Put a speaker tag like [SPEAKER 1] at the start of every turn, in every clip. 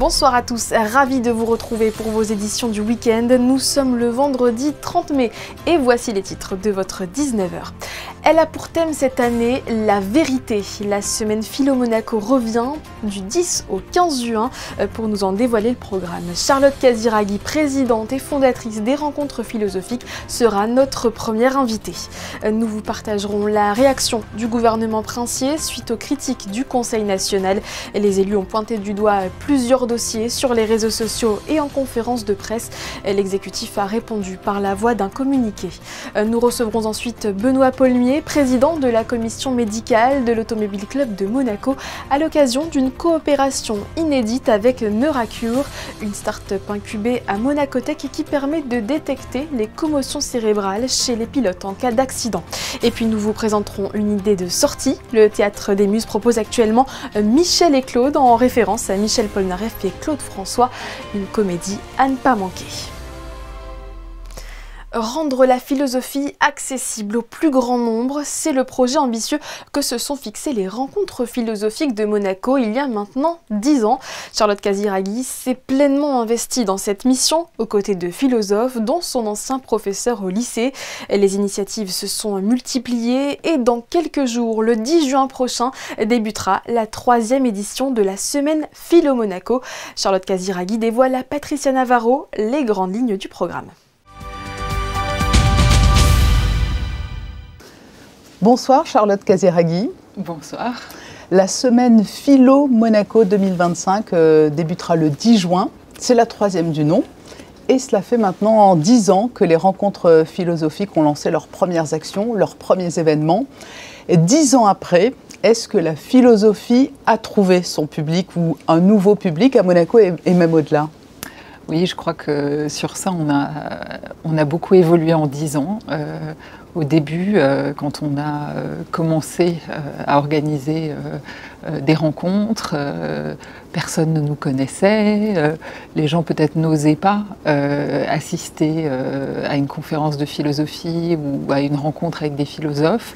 [SPEAKER 1] Bonsoir à tous, ravi de vous retrouver pour vos éditions du week-end. Nous sommes le vendredi 30 mai et voici les titres de votre 19h. Elle a pour thème cette année la vérité. La semaine Philo Monaco revient du 10 au 15 juin pour nous en dévoiler le programme. Charlotte Casiraghi, présidente et fondatrice des rencontres philosophiques, sera notre première invitée. Nous vous partagerons la réaction du gouvernement princier suite aux critiques du Conseil national. Les élus ont pointé du doigt plusieurs dossiers sur les réseaux sociaux et en conférence de presse. L'exécutif a répondu par la voie d'un communiqué. Nous recevrons ensuite Benoît Paulmier, président de la commission médicale de l'Automobile Club de Monaco, à l'occasion d'une coopération inédite avec Neuracure, une start-up incubée à Monacotech qui permet de détecter les commotions cérébrales chez les pilotes en cas d'accident. Et puis nous vous présenterons une idée de sortie. Le Théâtre des Muses propose actuellement Michel et Claude, en référence à Michel Polnareff et Claude François, une comédie à ne pas manquer. Rendre la philosophie accessible au plus grand nombre, c'est le projet ambitieux que se sont fixés les rencontres philosophiques de Monaco il y a maintenant 10 ans. Charlotte Casiraghi s'est pleinement investie dans cette mission aux côtés de philosophes, dont son ancien professeur au lycée. Les initiatives se sont multipliées et dans quelques jours, le 10 juin prochain, débutera la 3e édition de la semaine Philo Monaco. Charlotte Casiraghi dévoile à Patricia Navarro les grandes lignes du programme.
[SPEAKER 2] Bonsoir Charlotte Casiraghi.
[SPEAKER 3] Bonsoir.
[SPEAKER 2] La semaine Philo Monaco 2025 débutera le 10 juin. C'est la 3e du nom. Et cela fait maintenant 10 ans que les rencontres philosophiques ont lancé leurs premières actions, leurs premiers événements. Et 10 ans après, est-ce que la philosophie a trouvé son public ou un nouveau public à Monaco et même au-delà ?
[SPEAKER 3] Oui, je crois que sur ça, on a beaucoup évolué en 10 ans. Au début, quand on a commencé à organiser des rencontres, personne ne nous connaissait, les gens peut-être n'osaient pas assister à une conférence de philosophie ou à une rencontre avec des philosophes.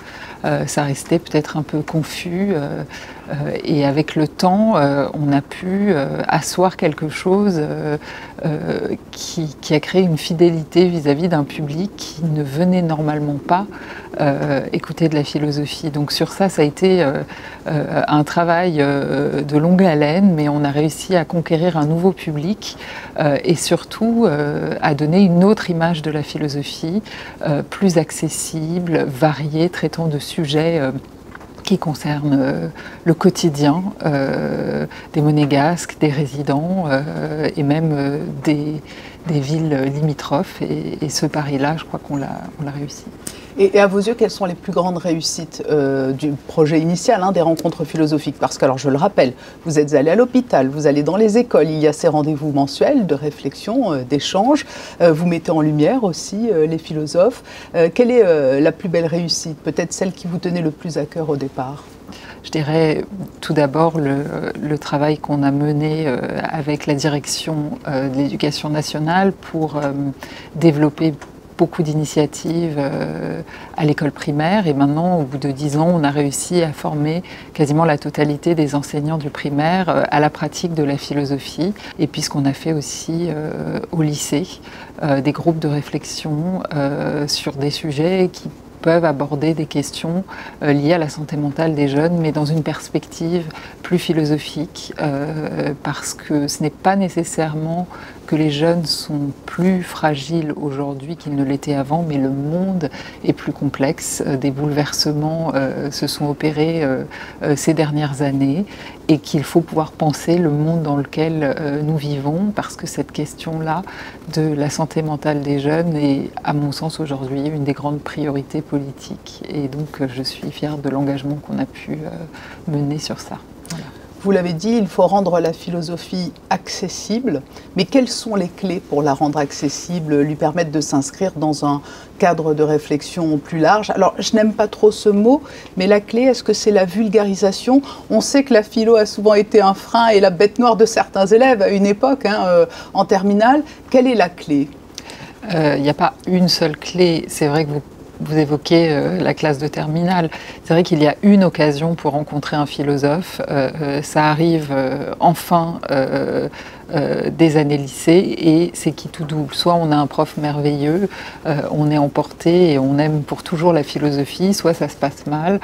[SPEAKER 3] Ça restait peut-être un peu confus et avec le temps, on a pu asseoir quelque chose qui a créé une fidélité vis-à-vis d'un public qui ne venait normalement pas écouter de la philosophie. Donc sur ça, ça a été un travail de longue haleine, mais on a réussi à conquérir un nouveau public et surtout à donner une autre image de la philosophie, plus accessible, variée, traitant de sujets qui concernent le quotidien des Monégasques, des résidents et même des villes limitrophes. Et ce pari-là, je crois qu'on l'a réussi.
[SPEAKER 2] Et à vos yeux, quelles sont les plus grandes réussites du projet initial des rencontres philosophiques? Parce que, alors je le rappelle, vous êtes allé à l'hôpital, vous allez dans les écoles, il y a ces rendez-vous mensuels de réflexion, d'échange. Vous mettez en lumière aussi les philosophes. Quelle est la plus belle réussite? Peut-être celle qui vous tenait le plus à cœur au départ?
[SPEAKER 3] Je dirais tout d'abord le travail qu'on a mené avec la direction de l'éducation nationale pour développer beaucoup d'initiatives à l'école primaire et maintenant, au bout de 10 ans, on a réussi à former quasiment la totalité des enseignants du primaire à la pratique de la philosophie. Et puis ce qu'on a fait aussi au lycée, des groupes de réflexion sur des sujets qui peuvent aborder des questions liées à la santé mentale des jeunes, mais dans une perspective plus philosophique, parce que ce n'est pas nécessairement que les jeunes sont plus fragiles aujourd'hui qu'ils ne l'étaient avant, mais le monde est plus complexe. Des bouleversements se sont opérés ces dernières années et qu'il faut pouvoir penser le monde dans lequel nous vivons, parce que cette question-là de la santé mentale des jeunes est, à mon sens aujourd'hui, une des grandes priorités politiques. Et donc je suis fière de l'engagement qu'on a pu mener sur ça. Voilà.
[SPEAKER 2] Vous l'avez dit, il faut rendre la philosophie accessible, mais quelles sont les clés pour la rendre accessible, lui permettre de s'inscrire dans un cadre de réflexion plus large? Alors, je n'aime pas trop ce mot, mais la clé, est-ce que c'est la vulgarisation? On sait que la philo a souvent été un frein et la bête noire de certains élèves à une époque, en terminale. Quelle est la clé?
[SPEAKER 3] Il n'y a pas une seule clé. C'est vrai que vous évoquez la classe de terminale. C'est vrai qu'il y a une occasion pour rencontrer un philosophe. Ça arrive enfin des années lycée, et c'est qui tout double. Soit on a un prof merveilleux, on est emporté et on aime pour toujours la philosophie, soit ça se passe mal,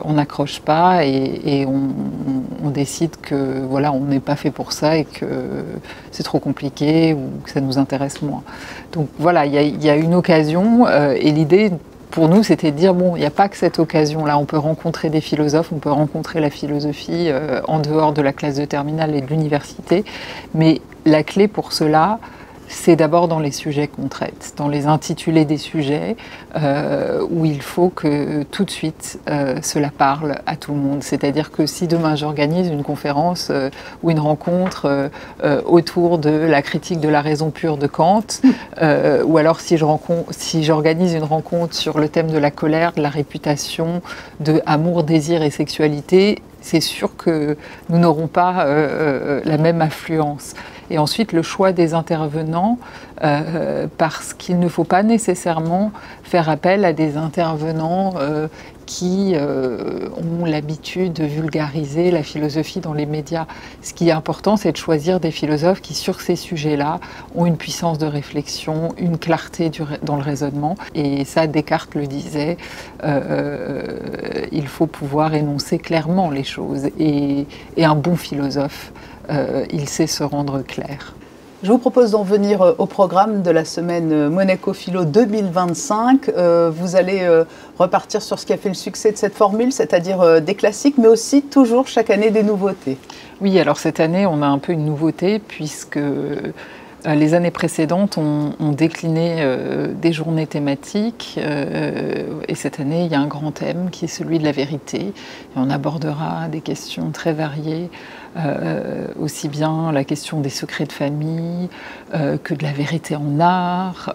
[SPEAKER 3] on n'accroche pas et on décide que voilà, on n'est pas fait pour ça et que c'est trop compliqué ou que ça nous intéresse moins. Donc voilà, il y a une occasion et l'idée pour nous, c'était de dire, bon, il n'y a pas que cette occasion-là, on peut rencontrer des philosophes, on peut rencontrer la philosophie en dehors de la classe de terminale et de l'université, mais la clé pour cela, c'est d'abord dans les sujets qu'on traite, dans les intitulés des sujets, où il faut que tout de suite cela parle à tout le monde. C'est-à-dire que si demain j'organise une conférence ou une rencontre autour de la critique de la raison pure de Kant, ou alors si j'organise une rencontre sur le thème de la colère, de la réputation, de amour, désir et sexualité, c'est sûr que nous n'aurons pas la même affluence. Et ensuite, le choix des intervenants, parce qu'il ne faut pas nécessairement faire appel à des intervenants qui ont l'habitude de vulgariser la philosophie dans les médias. Ce qui est important, c'est de choisir des philosophes qui, sur ces sujets-là, ont une puissance de réflexion, une clarté dans le raisonnement. Et ça, Descartes le disait, il faut pouvoir énoncer clairement les choses. Et un bon philosophe, il sait se rendre clair.
[SPEAKER 2] Je vous propose d'en venir au programme de la semaine Monaco Philo 2025. Vous allez repartir sur ce qui a fait le succès de cette formule, c'est-à-dire des classiques, mais aussi toujours chaque année des nouveautés.
[SPEAKER 3] Oui, alors cette année, on a un peu une nouveauté puisque les années précédentes ont décliné des journées thématiques et cette année, il y a un grand thème qui est celui de la vérité. Et on abordera des questions très variées, aussi bien la question des secrets de famille que de la vérité en art,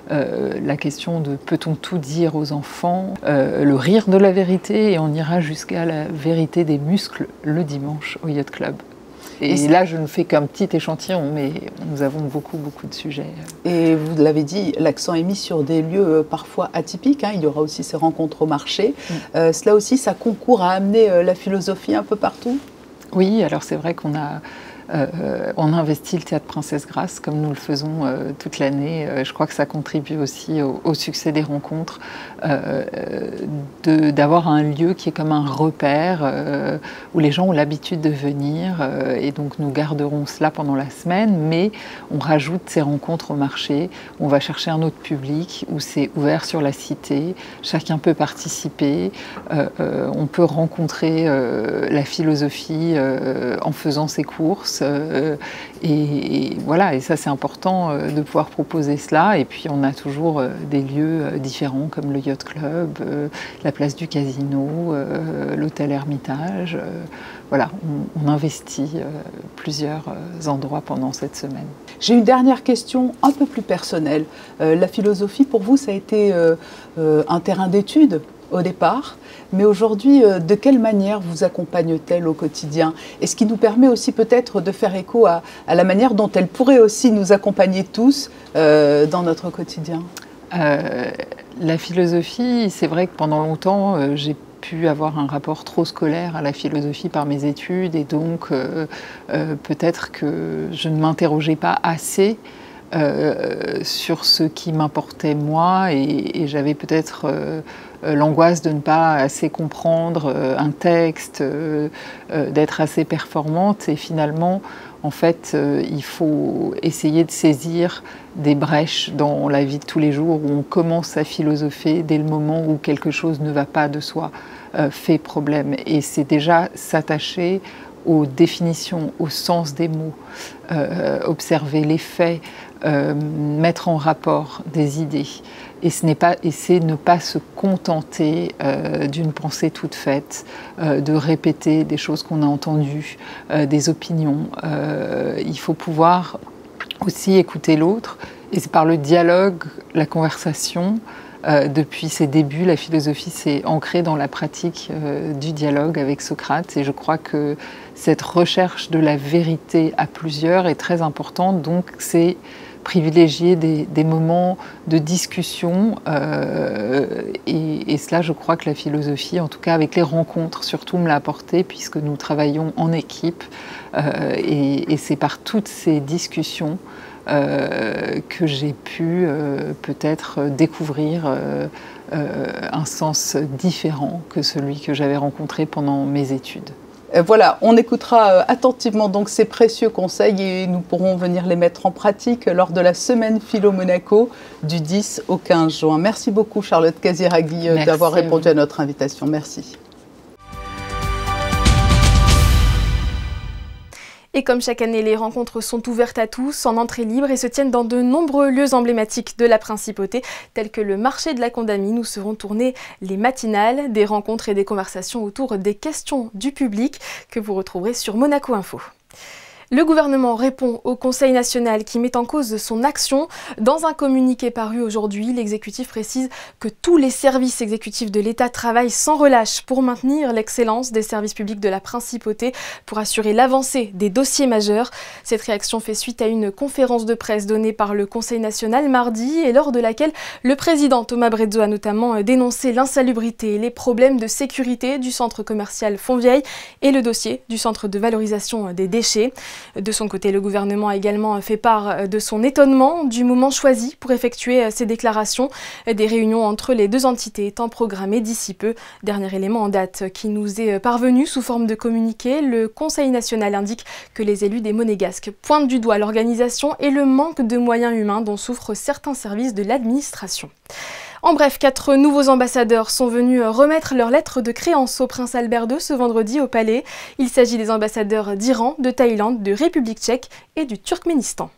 [SPEAKER 3] la question de peut-on tout dire aux enfants, le rire de la vérité, et on ira jusqu'à la vérité des muscles le dimanche au Yacht Club. Et là, je ne fais qu'un petit échantillon, mais nous avons beaucoup de sujets.
[SPEAKER 2] Et vous l'avez dit, l'accent est mis sur des lieux parfois atypiques. Il y aura aussi ces rencontres au marché. Cela aussi, ça concourt à amener la philosophie un peu partout?
[SPEAKER 3] Oui, alors c'est vrai qu'on a investi le Théâtre Princesse Grasse, comme nous le faisons toute l'année. Je crois que ça contribue aussi au succès des rencontres, d'avoir un lieu qui est comme un repère, où les gens ont l'habitude de venir, et donc nous garderons cela pendant la semaine, mais on rajoute ces rencontres au marché, on va chercher un autre public, où c'est ouvert sur la cité, chacun peut participer, on peut rencontrer la philosophie en faisant ses courses, et voilà, et ça c'est important de pouvoir proposer cela. Et puis on a toujours des lieux différents comme le Yacht Club, la place du Casino, l'hôtel Hermitage. Voilà, on investit plusieurs endroits pendant cette semaine.
[SPEAKER 2] J'ai une dernière question un peu plus personnelle. La philosophie, pour vous, ça a été un terrain d'étude au départ, mais aujourd'hui, de quelle manière vous accompagne-t-elle au quotidien? Et ce qui nous permet aussi peut-être de faire écho à la manière dont elle pourrait aussi nous accompagner tous dans notre quotidien.
[SPEAKER 3] La philosophie, c'est vrai que pendant longtemps, j'ai pu avoir un rapport trop scolaire à la philosophie par mes études, et donc peut-être que je ne m'interrogeais pas assez sur ce qui m'importait moi, et j'avais peut-être l'angoisse de ne pas assez comprendre un texte, d'être assez performante, et finalement, en fait, il faut essayer de saisir des brèches dans la vie de tous les jours où on commence à philosopher dès le moment où quelque chose ne va pas de soi, fait problème. Et c'est déjà s'attacher aux définitions, au sens des mots, observer les faits, mettre en rapport des idées. Et c'est ne pas se contenter d'une pensée toute faite, de répéter des choses qu'on a entendues, des opinions. Il faut pouvoir aussi écouter l'autre, et c'est par le dialogue, la conversation. Depuis ses débuts, la philosophie s'est ancrée dans la pratique du dialogue avec Socrate, et je crois que cette recherche de la vérité à plusieurs est très importante. Donc c'est privilégier des moments de discussion et cela, je crois que la philosophie, en tout cas avec les rencontres surtout, me l'a apporté puisque nous travaillons en équipe et c'est par toutes ces discussions que j'ai pu peut-être découvrir un sens différent que celui que j'avais rencontré pendant mes études.
[SPEAKER 2] Voilà, on écoutera attentivement donc ces précieux conseils et nous pourrons venir les mettre en pratique lors de la semaine Philo Monaco du 10 au 15 juin. Merci beaucoup Charlotte Casiraghi d'avoir répondu à notre invitation. Merci.
[SPEAKER 1] Et comme chaque année, les rencontres sont ouvertes à tous, en entrée libre et se tiennent dans de nombreux lieux emblématiques de la Principauté, tels que le marché de la Condamine, où seront tournées les matinales, des rencontres et des conversations autour des questions du public que vous retrouverez sur Monaco Info. Le gouvernement répond au Conseil national qui met en cause son action. Dans un communiqué paru aujourd'hui, l'exécutif précise que tous les services exécutifs de l'État travaillent sans relâche pour maintenir l'excellence des services publics de la Principauté, pour assurer l'avancée des dossiers majeurs. Cette réaction fait suite à une conférence de presse donnée par le Conseil national mardi et lors de laquelle le président Thomas Brezzo a notamment dénoncé l'insalubrité et les problèmes de sécurité du centre commercial Fontvieille et le dossier du centre de valorisation des déchets. De son côté, le gouvernement a également fait part de son étonnement du moment choisi pour effectuer ces déclarations. Des réunions entre les deux entités étant programmées d'ici peu. Dernier élément en date qui nous est parvenu sous forme de communiqué, le Conseil national indique que les élus des Monégasques pointent du doigt l'organisation et le manque de moyens humains dont souffrent certains services de l'administration. En bref, 4 nouveaux ambassadeurs sont venus remettre leur lettre de créance au prince Albert II ce vendredi au Palais. Il s'agit des ambassadeurs d'Iran, de Thaïlande, de République tchèque et du Turkménistan.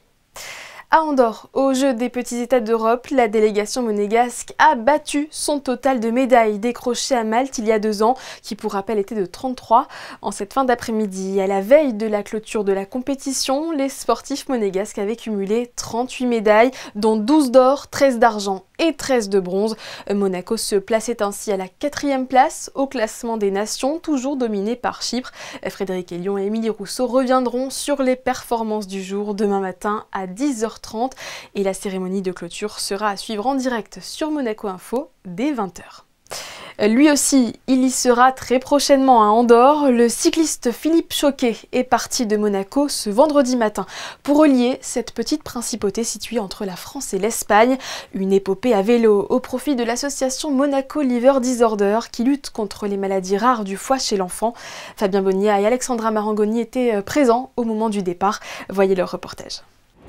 [SPEAKER 1] À Andorre, aux Jeux des petits États d'Europe, la délégation monégasque a battu son total de médailles décrochées à Malte il y a 2 ans, qui pour rappel était de 33. En cette fin d'après-midi, à la veille de la clôture de la compétition, les sportifs monégasques avaient cumulé 38 médailles, dont 12 d'or, 13 d'argent et 13 de bronze. Monaco se plaçait ainsi à la 4e place au classement des nations, toujours dominé par Chypre. Frédéric Elion et Émilie Rousseau reviendront sur les performances du jour demain matin à 10h30 et la cérémonie de clôture sera à suivre en direct sur Monaco Info dès 20h. Lui aussi, il y sera très prochainement à Andorre. Le cycliste Philippe Choquet est parti de Monaco ce vendredi matin pour relier cette petite principauté située entre la France et l'Espagne. Une épopée à vélo au profit de l'association Monaco Liver Disorder qui lutte contre les maladies rares du foie chez l'enfant. Fabien Bonilla et Alexandra Marangoni étaient présents au moment du départ. Voyez leur reportage.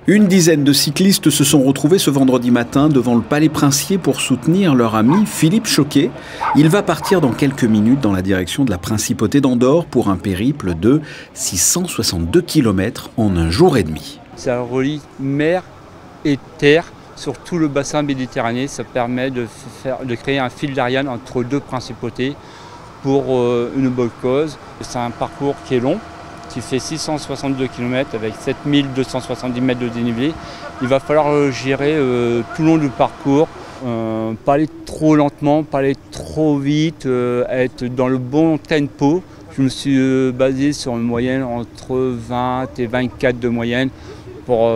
[SPEAKER 4] Une dizaine de cyclistes se sont retrouvés ce vendredi matin devant le Palais Princier pour soutenir leur ami Philippe Choquet. Il va partir dans quelques minutes dans la direction de la Principauté d'Andorre pour un périple de 662 km en 1 jour et demi.
[SPEAKER 5] Ça relie mer et terre sur tout le bassin méditerranéen. Ça permet de créer un fil d'Ariane entre 2 principautés pour une bonne cause. C'est un parcours qui est long, qui fait 662 km avec 7270 mètres de dénivelé. Il va falloir gérer tout le long du parcours, pas aller trop lentement, pas aller trop vite, être dans le bon tempo. Je me suis basé sur une moyenne entre 20 et 24 de moyenne pour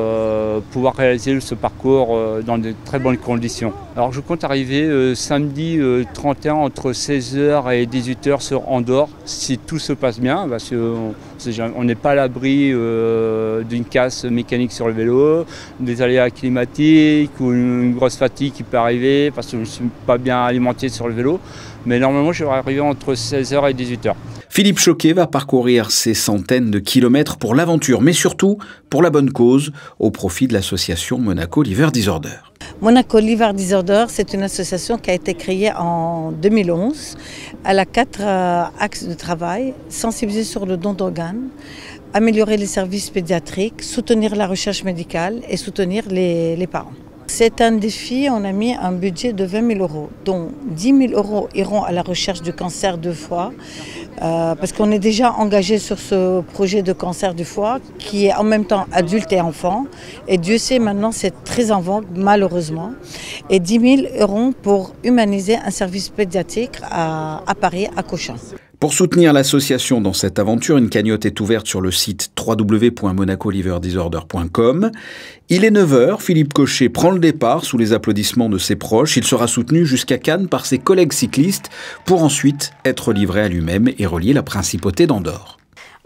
[SPEAKER 5] pouvoir réaliser ce parcours dans de très bonnes conditions. Alors je compte arriver samedi 31 entre 16h et 18h sur Andorre, si tout se passe bien, parce qu'on n'est pas à l'abri d'une casse mécanique sur le vélo, des aléas climatiques ou une grosse fatigue qui peut arriver parce que je ne suis pas bien alimenté sur le vélo. Mais normalement je vais arriver entre 16h et 18h.
[SPEAKER 4] Philippe Choquet va parcourir ces centaines de kilomètres pour l'aventure, mais surtout pour la bonne cause, au profit de l'association Monaco Liver Disorder.
[SPEAKER 6] Monaco Liver Disorder, c'est une association qui a été créée en 2011. Elle a 4 axes de travail: sensibiliser sur le don d'organes, améliorer les services pédiatriques, soutenir la recherche médicale et soutenir les parents. C'est un défi, on a mis un budget de 20 000 €, dont 10 000 € iront à la recherche du cancer du foie, parce qu'on est déjà engagé sur ce projet de cancer du foie, qui est en même temps adulte et enfant, et Dieu sait maintenant c'est très en vogue malheureusement, et 10 000 € pour humaniser un service pédiatrique à Paris, à Cochin.
[SPEAKER 4] Pour soutenir l'association dans cette aventure, une cagnotte est ouverte sur le site www.monacoliverdisorder.com. Il est 9h, Philippe Cochet prend le départ sous les applaudissements de ses proches. Il sera soutenu jusqu'à Cannes par ses collègues cyclistes pour ensuite être livré à lui-même et relier la principauté d'Andorre.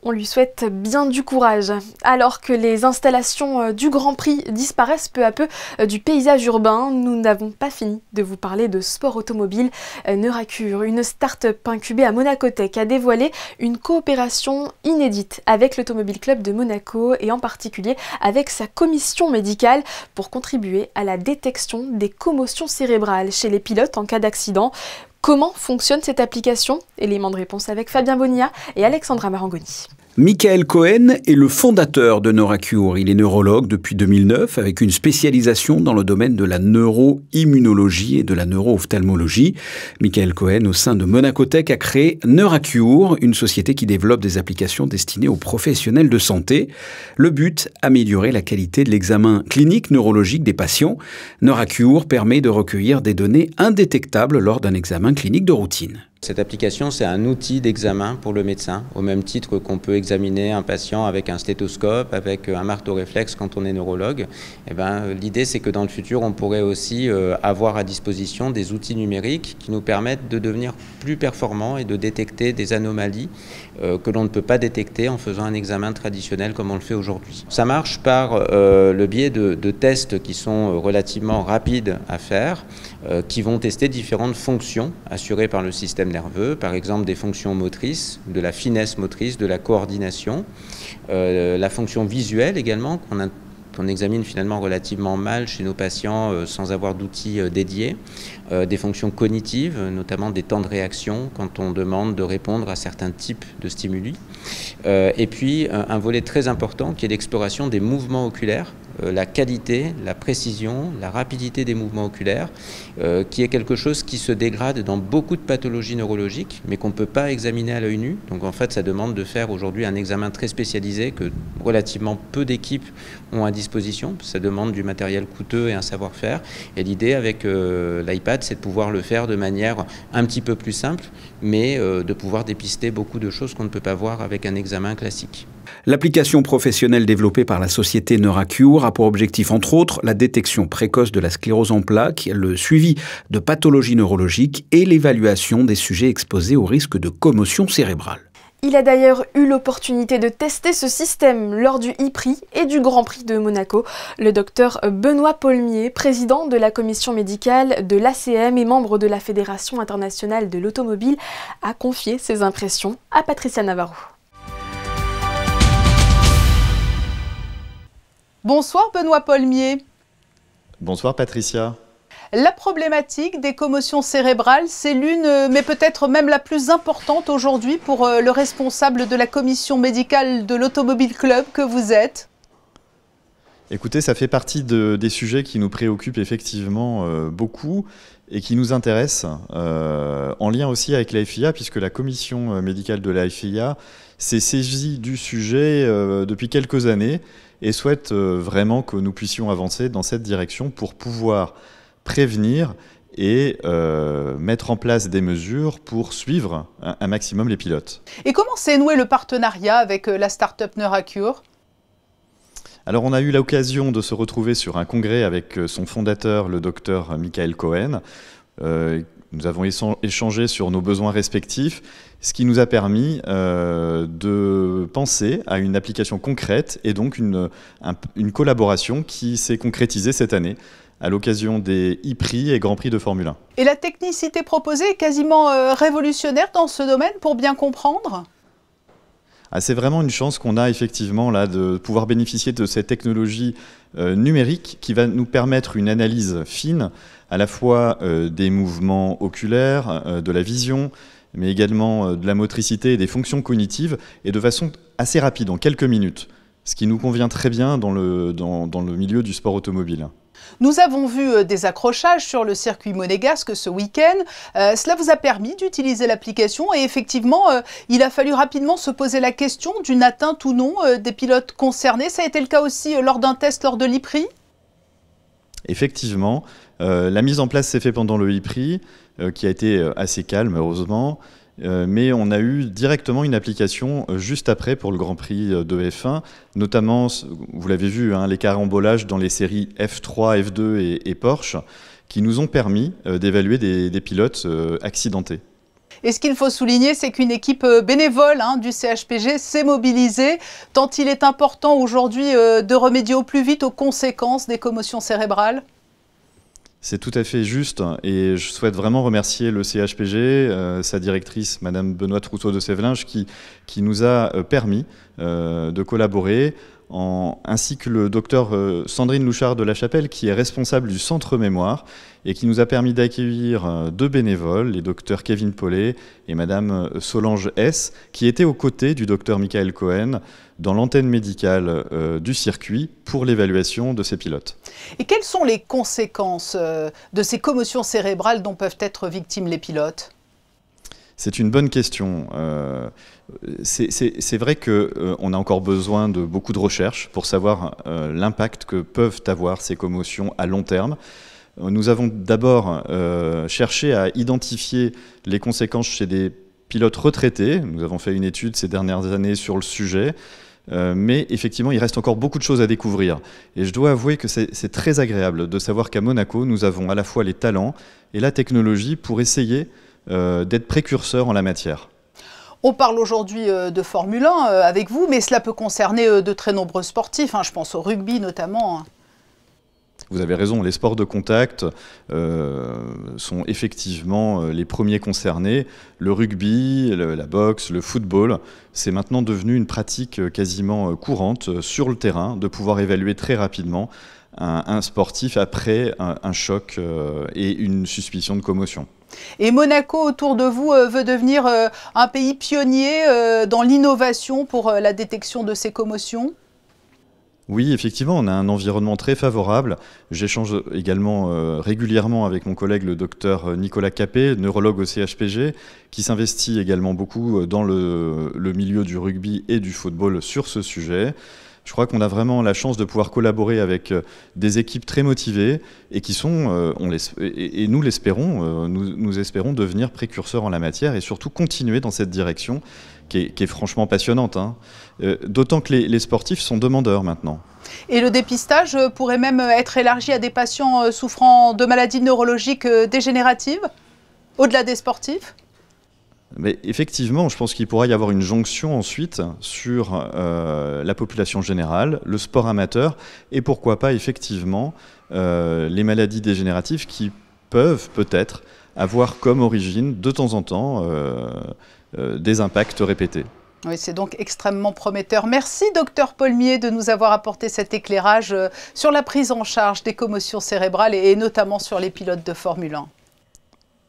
[SPEAKER 1] On lui souhaite bien du courage. Alors que les installations du Grand Prix disparaissent peu à peu du paysage urbain, nous n'avons pas fini de vous parler de sport automobile. Neuracure, une start-up incubée à Monaco Tech, a dévoilé une coopération inédite avec l'Automobile Club de Monaco et en particulier avec sa commission médicale pour contribuer à la détection des commotions cérébrales chez les pilotes en cas d'accident. Comment fonctionne cette application? Élément de réponse avec Fabien Bonilla et Alexandra Marangoni.
[SPEAKER 4] Michael Cohen est le fondateur de Neuracure. Il est neurologue depuis 2009 avec une spécialisation dans le domaine de la neuroimmunologie et de la neuro-ophtalmologie. Michael Cohen, au sein de Monaco Tech, a créé Neuracure, une société qui développe des applications destinées aux professionnels de santé. Le but, améliorer la qualité de l'examen clinique neurologique des patients. Neuracure permet de recueillir des données indétectables lors d'un examen clinique de routine.
[SPEAKER 7] Cette application, c'est un outil d'examen pour le médecin, au même titre qu'on peut examiner un patient avec un stéthoscope, avec un marteau réflexe quand on est neurologue. L'idée, c'est que dans le futur, on pourrait aussi avoir à disposition des outils numériques qui nous permettent de devenir plus performants et de détecter des anomalies que l'on ne peut pas détecter en faisant un examen traditionnel comme on le fait aujourd'hui. Ça marche par le biais de tests qui sont relativement rapides à faire, qui vont tester différentes fonctions assurées par le système nerveux, par exemple des fonctions motrices, de la finesse motrice, de la coordination, la fonction visuelle également, qu'on examine finalement relativement mal chez nos patients sans avoir d'outils dédiés, des fonctions cognitives, notamment des temps de réaction quand on demande de répondre à certains types de stimuli, et puis un volet très important qui est l'exploration des mouvements oculaires, la qualité, la précision, la rapidité des mouvements oculaires, qui est quelque chose qui se dégrade dans beaucoup de pathologies neurologiques, mais qu'on ne peut pas examiner à l'œil nu. Donc en fait, ça demande de faire aujourd'hui un examen très spécialisé que relativement peu d'équipes ont à disposition. Ça demande du matériel coûteux et un savoir-faire. Et l'idée avec l'iPad, c'est de pouvoir le faire de manière un petit peu plus simple, mais de pouvoir dépister beaucoup de choses qu'on ne peut pas voir avec un examen classique.
[SPEAKER 4] L'application professionnelle développée par la société Neuracure a pour objectif, entre autres, la détection précoce de la sclérose en plaques, le suivi de pathologies neurologiques et l'évaluation des sujets exposés au risque de commotion cérébrale.
[SPEAKER 1] Il a d'ailleurs eu l'opportunité de tester ce système lors du e-Prix et du Grand Prix de Monaco. Le docteur Benoît Paulmier, président de la commission médicale de l'ACM et membre de la Fédération internationale de l'automobile, a confié ses impressions à Patricia Navarro.
[SPEAKER 2] Bonsoir Benoît Paulmier.
[SPEAKER 8] Bonsoir Patricia.
[SPEAKER 2] La problématique des commotions cérébrales, c'est l'une, mais peut-être même la plus importante aujourd'hui pour le responsable de la commission médicale de l'Automobile Club que vous êtes.
[SPEAKER 8] Écoutez, ça fait partie des sujets qui nous préoccupent effectivement beaucoup et qui nous intéressent, en lien aussi avec la FIA, puisque la commission médicale de la FIA s'est saisie du sujet depuis quelques années et souhaite vraiment que nous puissions avancer dans cette direction pour pouvoir prévenir et mettre en place des mesures pour suivre un maximum les pilotes.
[SPEAKER 2] Et comment s'est noué le partenariat avec la start-up Neuracure ?
[SPEAKER 8] Alors on a eu l'occasion de se retrouver sur un congrès avec son fondateur, le docteur Michael Cohen. Nous avons échangé sur nos besoins respectifs, ce qui nous a permis de penser à une application concrète et donc une collaboration qui s'est concrétisée cette année à l'occasion des e-Prix et Grand Prix de Formule 1.
[SPEAKER 2] Et la technicité proposée est quasiment révolutionnaire dans ce domaine, pour bien comprendre ?
[SPEAKER 8] C'est vraiment une chance qu'on a effectivement là de pouvoir bénéficier de cette technologie numérique qui va nous permettre une analyse fine à la fois des mouvements oculaires, de la vision, mais également de la motricité et des fonctions cognitives, et de façon assez rapide, en quelques minutes, ce qui nous convient très bien dans le milieu du sport automobile.
[SPEAKER 2] Nous avons vu des accrochages sur le circuit monégasque ce week-end. Cela vous a permis d'utiliser l'application et effectivement, il a fallu rapidement se poser la question d'une atteinte ou non des pilotes concernés. Ça a été le cas aussi lors d'un test lors de l'e-Prix ?
[SPEAKER 8] Effectivement, la mise en place s'est faite pendant le e-Prix, qui a été assez calme, heureusement. mais on a eu directement une application juste après pour le Grand Prix de F1, notamment, vous l'avez vu, hein, les carambolages dans les séries F3, F2 et Porsche, qui nous ont permis d'évaluer des pilotes accidentés.
[SPEAKER 2] Et ce qu'il faut souligner, c'est qu'une équipe bénévole du CHPG s'est mobilisée, tant il est important aujourd'hui de remédier au plus vite aux conséquences des commotions cérébrales.
[SPEAKER 8] C'est tout à fait juste, et je souhaite vraiment remercier le CHPG, sa directrice, Madame Benoîte Rousseau de Sévelinge, qui nous a permis de collaborer, ainsi que le docteur Sandrine Louchard de la Chapelle, qui est responsable du centre mémoire, et qui nous a permis d'accueillir 2 bénévoles, les docteurs Kevin Paulet et Madame Solange S, qui étaient aux côtés du docteur Michael Cohen dans l'antenne médicale du circuit pour l'évaluation de ces pilotes.
[SPEAKER 2] Et quelles sont les conséquences de ces commotions cérébrales dont peuvent être victimes les pilotes ?
[SPEAKER 8] C'est une bonne question. C'est vrai qu'on a encore besoin de beaucoup de recherches pour savoir l'impact que peuvent avoir ces commotions à long terme. Nous avons d'abord cherché à identifier les conséquences chez des pilotes retraités. Nous avons fait une étude ces dernières années sur le sujet. Mais effectivement, il reste encore beaucoup de choses à découvrir. Et je dois avouer que c'est très agréable de savoir qu'à Monaco, nous avons à la fois les talents et la technologie pour essayer d'être précurseurs en la matière.
[SPEAKER 2] On parle aujourd'hui de Formule 1 avec vous, mais cela peut concerner de très nombreux sportifs. Je pense au rugby notamment.
[SPEAKER 8] Vous avez raison, les sports de contact sont effectivement les premiers concernés. Le rugby, la boxe, le football, c'est maintenant devenu une pratique quasiment courante sur le terrain de pouvoir évaluer très rapidement un sportif après un choc et une suspicion de commotion.
[SPEAKER 2] Et Monaco, autour de vous, veut devenir un pays pionnier dans l'innovation pour la détection de ces commotions ?
[SPEAKER 8] Oui, effectivement, on a un environnement très favorable. J'échange également régulièrement avec mon collègue le docteur Nicolas Capet, neurologue au CHPG, qui s'investit également beaucoup dans le milieu du rugby et du football sur ce sujet. Je crois qu'on a vraiment la chance de pouvoir collaborer avec des équipes très motivées et qui sont, et nous l'espérons, nous espérons devenir précurseurs en la matière et surtout continuer dans cette direction qui est franchement passionnante. D'autant que les sportifs sont demandeurs maintenant.
[SPEAKER 2] Et le dépistage pourrait même être élargi à des patients souffrant de maladies neurologiques dégénératives, au-delà des sportifs ?
[SPEAKER 8] Mais effectivement, je pense qu'il pourra y avoir une jonction ensuite sur la population générale, le sport amateur et pourquoi pas effectivement les maladies dégénératives qui peuvent peut-être avoir comme origine de temps en temps des impacts répétés.
[SPEAKER 2] Oui, c'est donc extrêmement prometteur. Merci, docteur Paulmier, de nous avoir apporté cet éclairage sur la prise en charge des commotions cérébrales et notamment sur les pilotes de Formule 1.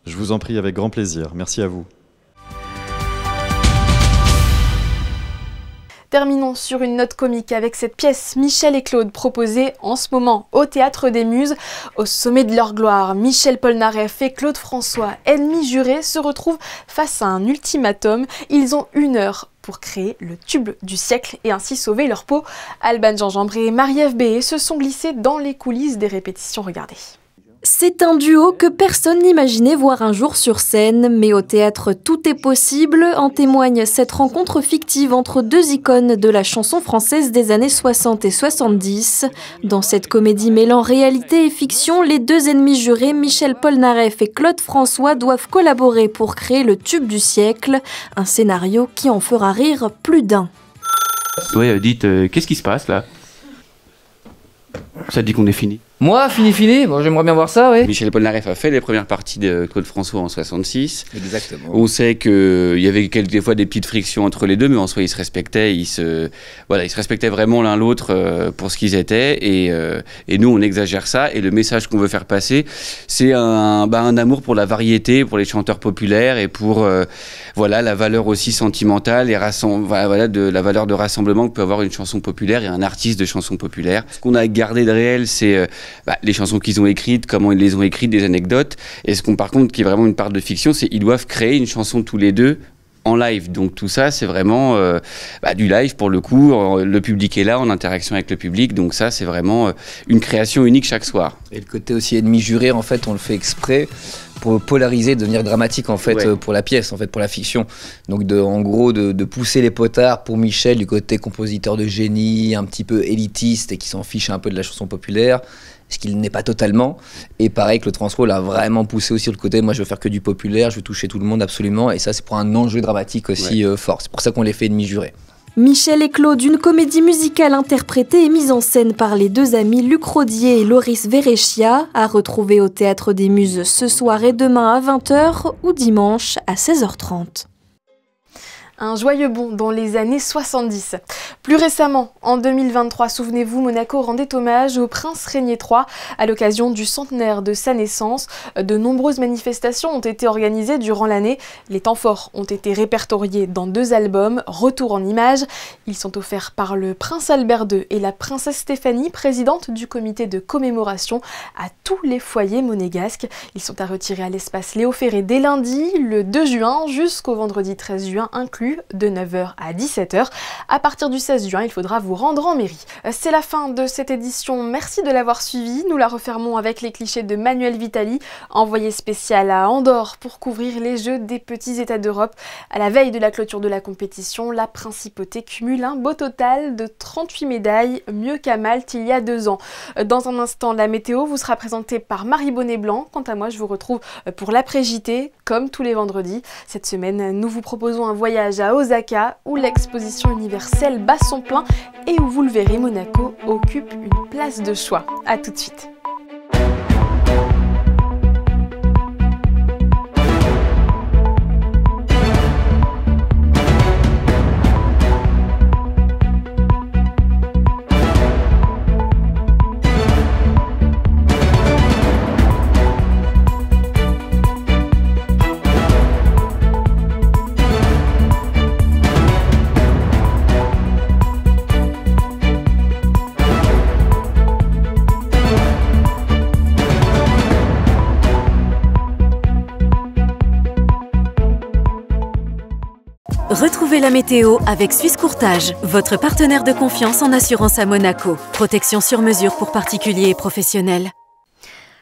[SPEAKER 8] Je vous en prie, avec grand plaisir. Merci à vous.
[SPEAKER 1] Terminons sur une note comique avec cette pièce Michel et Claude proposée en ce moment au Théâtre des Muses. Au sommet de leur gloire, Michel Polnareff et Claude François, ennemis jurés, se retrouvent face à un ultimatum. Ils ont 1 heure pour créer le tube du siècle et ainsi sauver leur peau. Alban Gingembré et Marie-Ève Béé se sont glissés dans les coulisses des répétitions. Regardez.
[SPEAKER 9] C'est un duo que personne n'imaginait voir un jour sur scène, mais au théâtre tout est possible, en témoigne cette rencontre fictive entre 2 icônes de la chanson française des années 60 et 70. Dans cette comédie mêlant réalité et fiction, les 2 ennemis jurés, Michel Polnareff et Claude François, doivent collaborer pour créer le tube du siècle, un scénario qui en fera rire plus d'un.
[SPEAKER 10] Ouais, dites, qu'est-ce qui se passe là? Ça dit qu'on est fini.
[SPEAKER 11] Moi, fini, bon, j'aimerais bien voir ça, oui.
[SPEAKER 10] Michel Polnareff a fait les premières parties de Claude François en 66.
[SPEAKER 11] Exactement.
[SPEAKER 10] On sait qu'il y avait quelquefois des petites frictions entre les deux, mais en soi, ils se respectaient. Ils se respectaient vraiment l'un l'autre pour ce qu'ils étaient. Et nous, on exagère ça. Et le message qu'on veut faire passer, c'est un amour pour la variété, pour les chanteurs populaires et pour la valeur aussi sentimentale et de la valeur de rassemblement que peut avoir une chanson populaire et un artiste de chanson populaire. Ce qu'on a gardé de réel, c'est les chansons qu'ils ont écrites, comment ils les ont écrites, des anecdotes. Et ce qu'on, par contre, qui est vraiment une part de fiction, c'est qu'ils doivent créer une chanson tous les deux en live. Donc tout ça, c'est vraiment du live pour le coup. Le public est là, en interaction avec le public. Donc ça, c'est vraiment une création unique chaque soir.
[SPEAKER 11] Et le côté aussi ennemi juré, en fait, on le fait exprès pour polariser, devenir dramatique en fait pour la pièce, en fait pour la fiction. Donc en gros de pousser les potards pour Michel du côté compositeur de génie, un petit peu élitiste et qui s'en fiche un peu de la chanson populaire, ce qu'il n'est pas totalement. Et pareil que le Transworld a vraiment poussé aussi le côté, moi je veux faire que du populaire, je veux toucher tout le monde absolument, et ça c'est pour un enjeu dramatique aussi fort. C'est pour ça qu'on les fait demi-jurés.
[SPEAKER 9] Michel et Claude, une comédie musicale interprétée et mise en scène par les deux amis Luc Rodier et Loris Verechia, à retrouver au Théâtre des Muses ce soir et demain à 20h ou dimanche à 16h30.
[SPEAKER 1] Un joyeux bond dans les années 70. Plus récemment, en 2023, souvenez-vous, Monaco rendait hommage au prince Régnier III à l'occasion du centenaire de sa naissance. De nombreuses manifestations ont été organisées durant l'année. Les temps forts ont été répertoriés dans 2 albums, Retour en images. Ils sont offerts par le prince Albert II et la princesse Stéphanie, présidente du comité de commémoration, à tous les foyers monégasques. Ils sont à retirer à l'espace Léo Ferré dès lundi, le 2 juin, jusqu'au vendredi 13 juin inclus, de 9h à 17h. À partir du 16 juin, il faudra vous rendre en mairie. C'est la fin de cette édition, merci de l'avoir suivi. Nous la refermons avec les clichés de Manuel Vitali, envoyé spécial à Andorre pour couvrir les Jeux des petits États d'Europe. À la veille de la clôture de la compétition, la principauté cumule un beau total de 38 médailles, mieux qu'à Malte il y a 2 ans. Dans un instant, la météo vous sera présentée par Marie Bonnet-Blanc. Quant à moi, je vous retrouve pour l'après-JT, comme tous les vendredis. Cette semaine, nous vous proposons un voyage à Osaka, où l'exposition universelle bat son plein et où, vous le verrez, Monaco occupe une place de choix. A tout de suite.
[SPEAKER 12] Retrouvez la météo avec Suisse Courtage, votre partenaire de confiance en assurance à Monaco. Protection sur mesure pour particuliers et professionnels.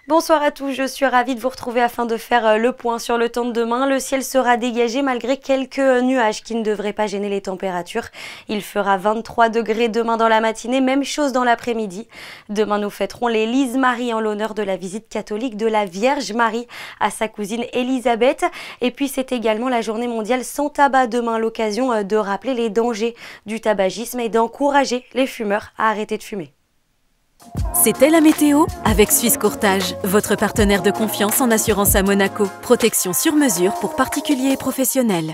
[SPEAKER 13] Bonsoir à tous, je suis ravie de vous retrouver afin de faire le point sur le temps de demain. Le ciel sera dégagé malgré quelques nuages qui ne devraient pas gêner les températures. Il fera 23 degrés demain dans la matinée, même chose dans l'après-midi. Demain, nous fêterons les Lise Marie en l'honneur de la visite catholique de la Vierge Marie à sa cousine Élisabeth. Et puis, c'est également la journée mondiale sans tabac demain, l'occasion de rappeler les dangers du tabagisme et d'encourager les fumeurs à arrêter de fumer.
[SPEAKER 12] C'était la météo avec Suisse Courtage, votre partenaire de confiance en assurance à Monaco. Protection sur mesure pour particuliers et professionnels.